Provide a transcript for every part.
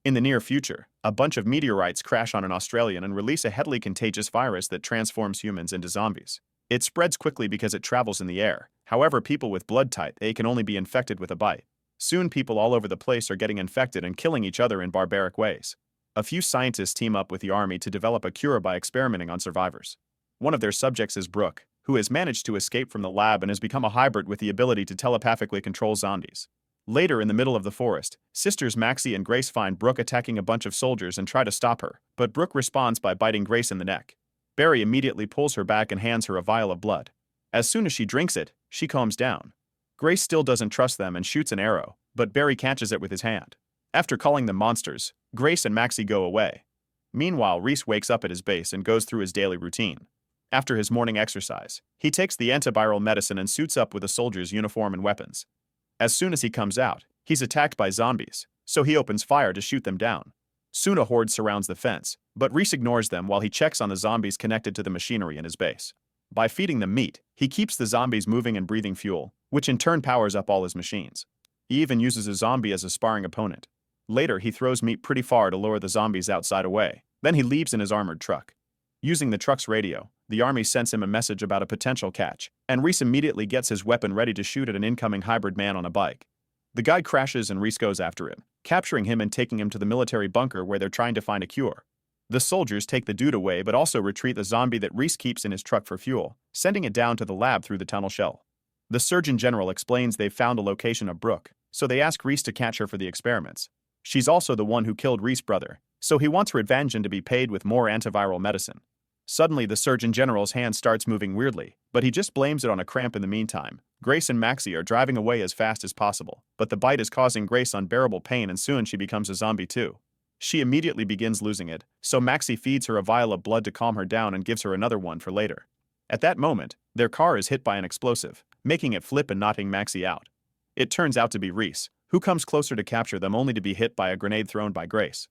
In the near future, a bunch of meteorites crash on an Australian and release a heavily contagious virus that transforms humans into zombies. It spreads quickly because it travels in the air. However, people with blood type A can only be infected with a bite. Soon people all over the place are getting infected and killing each other in barbaric ways. A few scientists team up with the army to develop a cure by experimenting on survivors. One of their subjects is Brooke, who has managed to escape from the lab and has become a hybrid with the ability to telepathically control zombies. Later, in the middle of the forest, sisters Maxie and Grace find Brooke attacking a bunch of soldiers and try to stop her, but Brooke responds by biting Grace in the neck. Barry immediately pulls her back and hands her a vial of blood. As soon as she drinks it, she calms down. Grace still doesn't trust them and shoots an arrow, but Barry catches it with his hand. After calling them monsters, Grace and Maxie go away. Meanwhile, Reese wakes up at his base and goes through his daily routine. After his morning exercise, he takes the antiviral medicine and suits up with a soldier's uniform and weapons. As soon as he comes out, he's attacked by zombies, so he opens fire to shoot them down. Soon a horde surrounds the fence, but Reese ignores them while he checks on the zombies connected to the machinery in his base. By feeding them meat, he keeps the zombies moving and breathing fuel, which in turn powers up all his machines. He even uses a zombie as a sparring opponent. Later, he throws meat pretty far to lure the zombies outside away. Then he leaves in his armored truck. Using the truck's radio, the army sends him a message about a potential catch, and Reese immediately gets his weapon ready to shoot at an incoming hybrid man on a bike. The guy crashes and Reese goes after him, capturing him and taking him to the military bunker where they're trying to find a cure. The soldiers take the dude away but also retreat the zombie that Reese keeps in his truck for fuel, sending it down to the lab through the tunnel shell. The Surgeon General explains they've found a location of Brooke, so they ask Reese to catch her for the experiments. She's also the one who killed Reese's brother, so he wants revenge and to be paid with more antiviral medicine. Suddenly, the Surgeon General's hand starts moving weirdly, but he just blames it on a cramp in the meantime. Grace and Maxie are driving away as fast as possible, but the bite is causing Grace unbearable pain and soon she becomes a zombie too. She immediately begins losing it, so Maxie feeds her a vial of blood to calm her down and gives her another one for later. At that moment, their car is hit by an explosive, making it flip and knocking Maxie out. It turns out to be Reese, who comes closer to capture them only to be hit by a grenade thrown by Grace.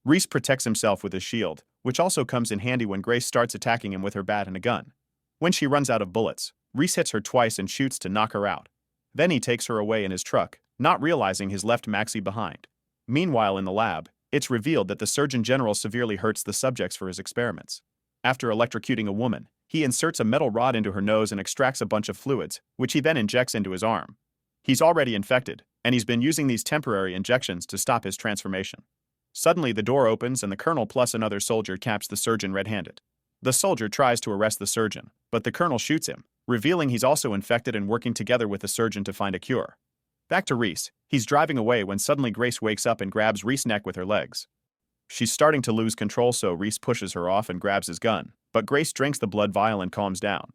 Reese protects himself with his shield, which also comes in handy when Grace starts attacking him with her bat and a gun. When she runs out of bullets, Reese hits her twice and shoots to knock her out. Then he takes her away in his truck, not realizing he's left Maxie behind. Meanwhile, in the lab, it's revealed that the Surgeon General severely hurts the subjects for his experiments. After electrocuting a woman, he inserts a metal rod into her nose and extracts a bunch of fluids, which he then injects into his arm. He's already infected, and he's been using these temporary injections to stop his transformation. Suddenly, the door opens and the colonel plus another soldier catch the surgeon red-handed. The soldier tries to arrest the surgeon, but the colonel shoots him, revealing he's also infected and working together with the surgeon to find a cure. Back to Reese, he's driving away when suddenly Grace wakes up and grabs Reese's neck with her legs. She's starting to lose control, so Reese pushes her off and grabs his gun, but Grace drinks the blood vial and calms down.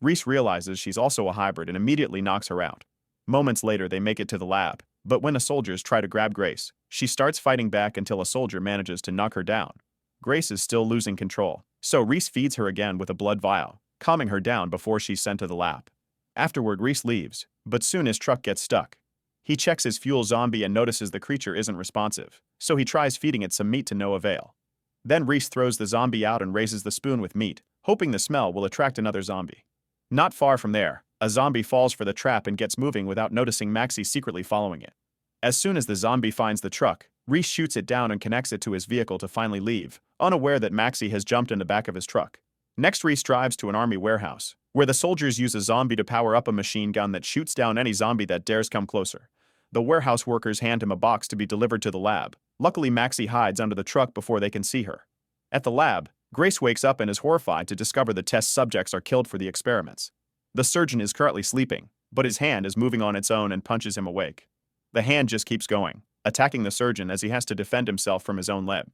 Reese realizes she's also a hybrid and immediately knocks her out. Moments later, they make it to the lab, but when the soldiers try to grab Grace, she starts fighting back until a soldier manages to knock her down. Grace is still losing control, so Reese feeds her again with a blood vial, calming her down before she's sent to the lab. Afterward, Reese leaves, but soon his truck gets stuck. He checks his fuel zombie and notices the creature isn't responsive, so he tries feeding it some meat to no avail. Then Reese throws the zombie out and raises the spoon with meat, hoping the smell will attract another zombie. Not far from there, a zombie falls for the trap and gets moving without noticing Maxie secretly following it. As soon as the zombie finds the truck, Reese shoots it down and connects it to his vehicle to finally leave, unaware that Maxie has jumped in the back of his truck. Next, Reese drives to an army warehouse, where the soldiers use a zombie to power up a machine gun that shoots down any zombie that dares come closer. The warehouse workers hand him a box to be delivered to the lab. Luckily, Maxie hides under the truck before they can see her. At the lab, Grace wakes up and is horrified to discover the test subjects are killed for the experiments. The surgeon is currently sleeping, but his hand is moving on its own and punches him awake. The hand just keeps going, attacking the surgeon as he has to defend himself from his own leg.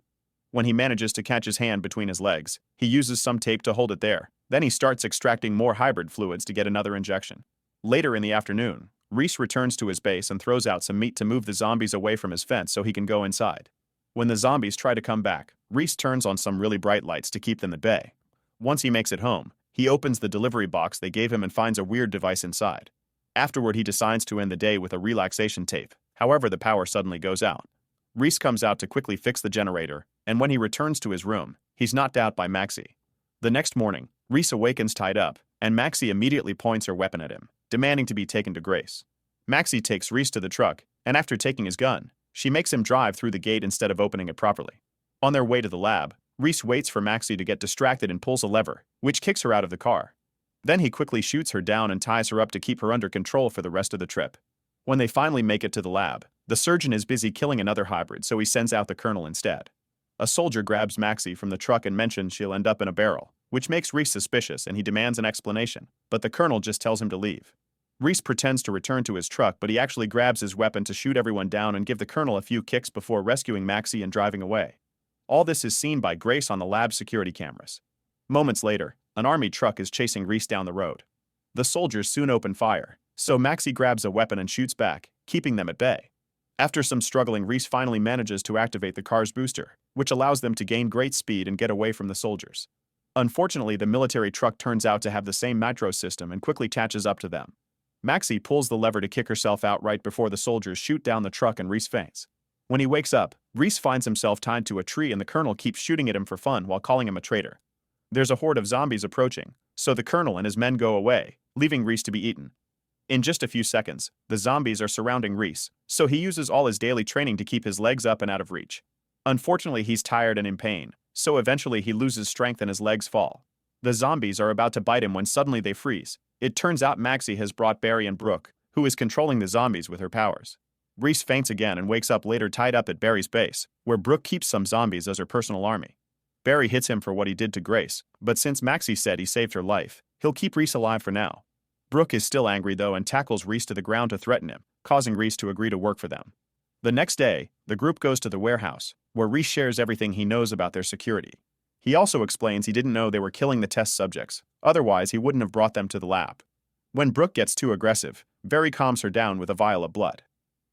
When he manages to catch his hand between his legs, he uses some tape to hold it there. Then he starts extracting more hybrid fluids to get another injection. Later in the afternoon, Reese returns to his base and throws out some meat to move the zombies away from his fence so he can go inside. When the zombies try to come back, Reese turns on some really bright lights to keep them at bay. Once he makes it home, he opens the delivery box they gave him and finds a weird device inside. Afterward, he decides to end the day with a relaxation tape. However, the power suddenly goes out. Reese comes out to quickly fix the generator, and when he returns to his room, he's knocked out by Maxie. The next morning, Reese awakens tied up, and Maxie immediately points her weapon at him, demanding to be taken to Grace. Maxie takes Reese to the truck, and after taking his gun, She makes him drive through the gate instead of opening it properly. On their way to the lab, Reese waits for Maxie to get distracted and pulls a lever, which kicks her out of the car. Then he quickly shoots her down and ties her up to keep her under control for the rest of the trip. When they finally make it to the lab, the surgeon is busy killing another hybrid, so he sends out the colonel instead. A soldier grabs Maxie from the truck and mentions she'll end up in a barrel, which makes Reese suspicious and he demands an explanation, but the colonel just tells him to leave. Reese pretends to return to his truck, but he actually grabs his weapon to shoot everyone down and give the colonel a few kicks before rescuing Maxie and driving away. All this is seen by Grace on the lab's security cameras. Moments later, an army truck is chasing Reese down the road. The soldiers soon open fire, so Maxie grabs a weapon and shoots back, keeping them at bay. After some struggling, Reese finally manages to activate the car's booster, which allows them to gain great speed and get away from the soldiers. Unfortunately, the military truck turns out to have the same nitro system and quickly catches up to them. Maxie pulls the lever to kick herself out right before the soldiers shoot down the truck and Reese faints. When he wakes up, Reese finds himself tied to a tree and the colonel keeps shooting at him for fun while calling him a traitor. There's a horde of zombies approaching, so the colonel and his men go away, leaving Reese to be eaten. In just a few seconds, the zombies are surrounding Reese, so he uses all his daily training to keep his legs up and out of reach. Unfortunately, he's tired and in pain, so eventually he loses strength and his legs fall. The zombies are about to bite him when suddenly they freeze. It turns out Maxie has brought Barry and Brooke, who is controlling the zombies with her powers. Reese faints again and wakes up later tied up at Barry's base, where Brooke keeps some zombies as her personal army. Barry hits him for what he did to Grace, but since Maxie said he saved her life, he'll keep Reese alive for now. Brooke is still angry though and tackles Reese to the ground to threaten him, causing Reese to agree to work for them. The next day, the group goes to the warehouse, where Reese shares everything he knows about their security. He also explains he didn't know they were killing the test subjects, otherwise he wouldn't have brought them to the lab. When Brooke gets too aggressive, Barry calms her down with a vial of blood.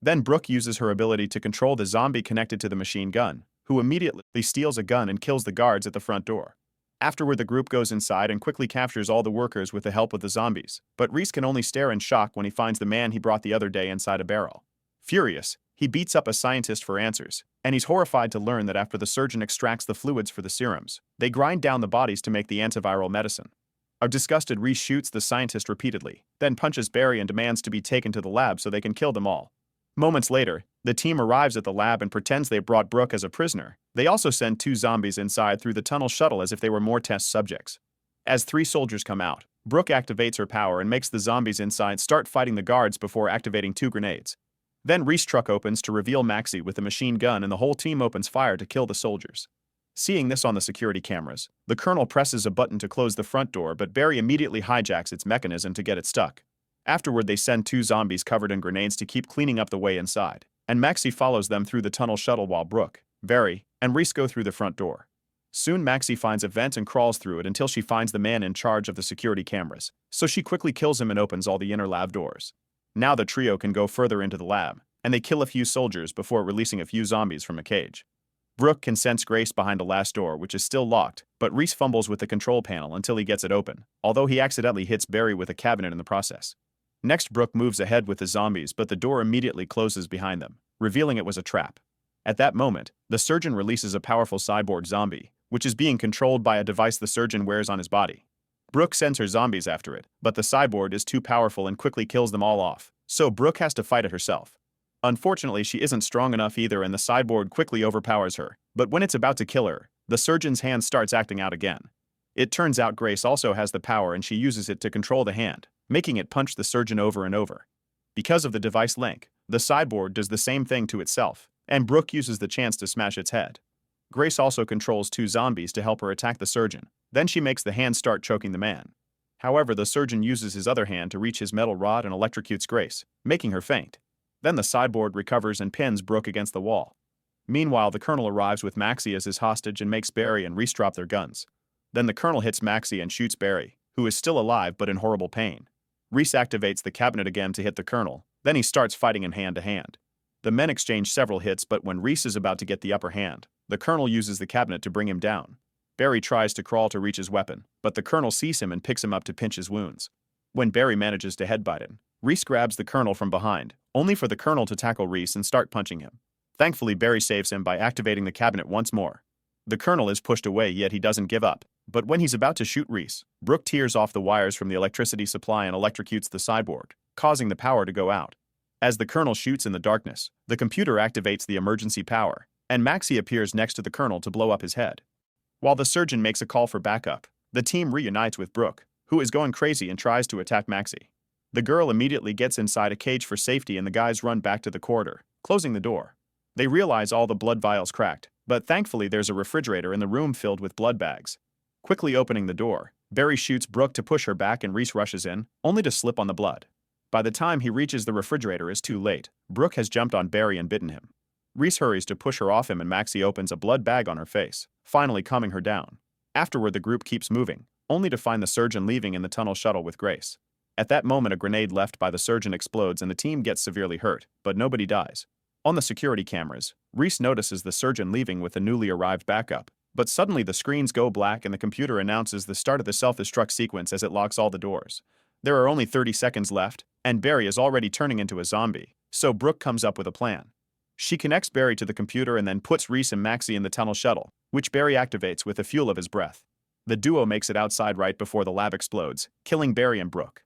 Then Brooke uses her ability to control the zombie connected to the machine gun, who immediately steals a gun and kills the guards at the front door. Afterward, the group goes inside and quickly captures all the workers with the help of the zombies, but Reese can only stare in shock when he finds the man he brought the other day inside a barrel. Furious, he beats up a scientist for answers, and he's horrified to learn that after the surgeon extracts the fluids for the serums, they grind down the bodies to make the antiviral medicine. A disgusted Reese shoots the scientist repeatedly, then punches Barry and demands to be taken to the lab so they can kill them all. Moments later, the team arrives at the lab and pretends they brought Brooke as a prisoner. They also send 2 zombies inside through the tunnel shuttle as if they were more test subjects. As 3 soldiers come out, Brooke activates her power and makes the zombies inside start fighting the guards before activating 2 grenades. Then Reese's truck opens to reveal Maxie with a machine gun and the whole team opens fire to kill the soldiers. Seeing this on the security cameras, the colonel presses a button to close the front door, but Barry immediately hijacks its mechanism to get it stuck. Afterward, they send 2 zombies covered in grenades to keep cleaning up the way inside, and Maxie follows them through the tunnel shuttle while Brooke, Barry, and Reese go through the front door. Soon Maxie finds a vent and crawls through it until she finds the man in charge of the security cameras, so she quickly kills him and opens all the inner lab doors. Now the trio can go further into the lab, and they kill a few soldiers before releasing a few zombies from a cage. Brooke can sense Grace behind a last door which is still locked, but Reese fumbles with the control panel until he gets it open, although he accidentally hits Barry with a cabinet in the process. Next, Brooke moves ahead with the zombies, but the door immediately closes behind them, revealing it was a trap. At that moment, the surgeon releases a powerful cyborg zombie, which is being controlled by a device the surgeon wears on his body. Brooke sends her zombies after it, but the cyborg is too powerful and quickly kills them all off, so Brooke has to fight it herself. Unfortunately, she isn't strong enough either and the cyborg quickly overpowers her, but when it's about to kill her, the surgeon's hand starts acting out again. It turns out Grace also has the power and she uses it to control the hand, making it punch the surgeon over and over. Because of the device link, the cyborg does the same thing to itself, and Brooke uses the chance to smash its head. Grace also controls 2 zombies to help her attack the surgeon, then she makes the hand start choking the man. However, the surgeon uses his other hand to reach his metal rod and electrocutes Grace, making her faint. Then the cyborg recovers and pins Brooke against the wall. Meanwhile, the colonel arrives with Maxie as his hostage and makes Barry and Reese drop their guns. Then the colonel hits Maxie and shoots Barry, who is still alive but in horrible pain. Reese activates the cabinet again to hit the colonel, then he starts fighting in hand-to-hand. The men exchange several hits, but when Reese is about to get the upper hand, the colonel uses the cabinet to bring him down. Barry tries to crawl to reach his weapon, but the colonel sees him and picks him up to pinch his wounds. When Barry manages to headbutt him, Reese grabs the colonel from behind, only for the colonel to tackle Reese and start punching him. Thankfully, Barry saves him by activating the cabinet once more. The colonel is pushed away, yet he doesn't give up. But when he's about to shoot Reese, Brooke tears off the wires from the electricity supply and electrocutes the cyborg, causing the power to go out. As the colonel shoots in the darkness, the computer activates the emergency power, and Maxie appears next to the colonel to blow up his head. While the surgeon makes a call for backup, the team reunites with Brooke, who is going crazy and tries to attack Maxie. The girl immediately gets inside a cage for safety and the guys run back to the corridor, closing the door. They realize all the blood vials cracked, but thankfully there's a refrigerator in the room filled with blood bags. Quickly opening the door, Barry shoots Brooke to push her back and Reese rushes in, only to slip on the blood. By the time he reaches the refrigerator, it's too late. Brooke has jumped on Barry and bitten him. Reese hurries to push her off him and Maxie opens a blood bag on her face, finally calming her down. Afterward, the group keeps moving, only to find the surgeon leaving in the tunnel shuttle with Grace. At that moment, a grenade left by the surgeon explodes and the team gets severely hurt, but nobody dies. On the security cameras, Reese notices the surgeon leaving with the newly arrived backup, but suddenly the screens go black and the computer announces the start of the self-destruct sequence as it locks all the doors. There are only 30 seconds left, and Barry is already turning into a zombie, so Brooke comes up with a plan. She connects Barry to the computer and then puts Reese and Maxie in the tunnel shuttle, which Barry activates with the fuel of his breath. The duo makes it outside right before the lab explodes, killing Barry and Brooke.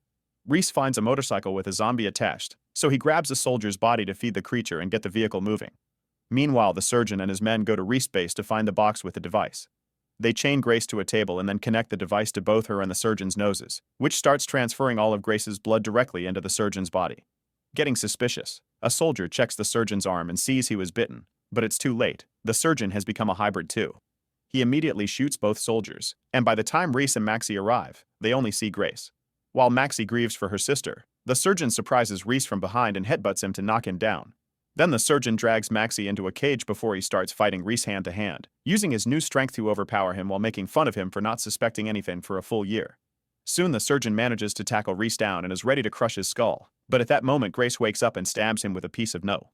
Reese finds a motorcycle with a zombie attached, so he grabs a soldier's body to feed the creature and get the vehicle moving. Meanwhile, the surgeon and his men go to Reese base to find the box with the device. They chain Grace to a table and then connect the device to both her and the surgeon's noses, which starts transferring all of Grace's blood directly into the surgeon's body. Getting suspicious, a soldier checks the surgeon's arm and sees he was bitten, but it's too late. The surgeon has become a hybrid too. He immediately shoots both soldiers, and by the time Reese and Maxie arrive, they only see Grace. While Maxie grieves for her sister, the surgeon surprises Reese from behind and headbutts him to knock him down. Then the surgeon drags Maxie into a cage before he starts fighting Reese hand to hand, using his new strength to overpower him while making fun of him for not suspecting anything for a full year. Soon the surgeon manages to tackle Reese down and is ready to crush his skull, but at that moment Grace wakes up and stabs him with a piece of no.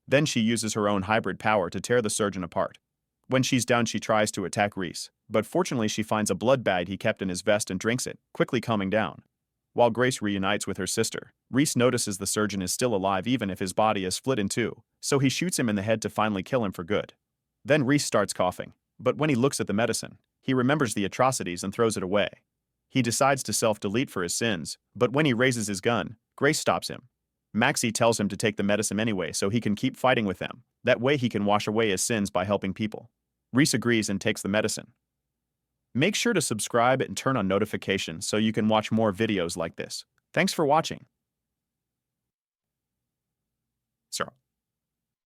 Then she uses her own hybrid power to tear the surgeon apart. When she's down, she tries to attack Reese, but fortunately she finds a blood bag he kept in his vest and drinks it, quickly calming down. While Grace reunites with her sister, Reese notices the surgeon is still alive even if his body is split in two, so he shoots him in the head to finally kill him for good. Then Reese starts coughing, but when he looks at the medicine, he remembers the atrocities and throws it away. He decides to self-delete for his sins, but when he raises his gun, Grace stops him. Maxie tells him to take the medicine anyway so he can keep fighting with them. That way he can wash away his sins by helping people. Reese agrees and takes the medicine. Make sure to subscribe and turn on notifications so you can watch more videos like this. Thanks for watching.